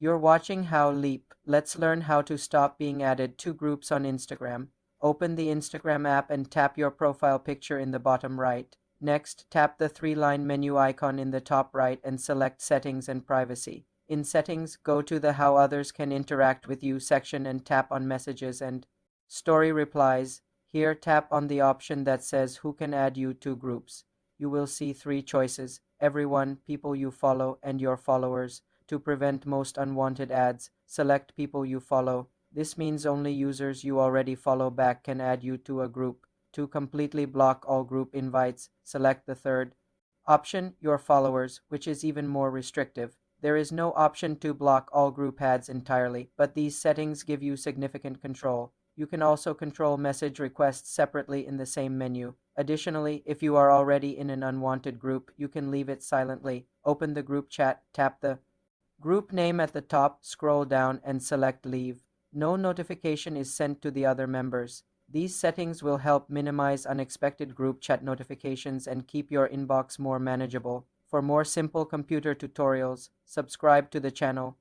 You're watching How Leap. Let's learn how to stop being added to groups on Instagram. Open the Instagram app and tap your profile picture in the bottom right. Next, tap the three-line menu icon in the top right and select Settings and Privacy. In Settings, go to the How Others Can Interact with You section and tap on Messages and Story Replies. Here, tap on the option that says Who can add you to groups. You will see three choices: everyone, people you follow, and your followers. To prevent most unwanted ads, select people you follow. This means only users you already follow back can add you to a group. To completely block all group invites, select the third option, your followers, which is even more restrictive. There is no option to block all group ads entirely, but these settings give you significant control. You can also control message requests separately in the same menu. Additionally, if you are already in an unwanted group, you can leave it silently. Open the group chat, tap the group name at the top, scroll down, and select Leave. No notification is sent to the other members. These settings will help minimize unexpected group chat notifications and keep your inbox more manageable. For more simple computer tutorials, subscribe to the channel.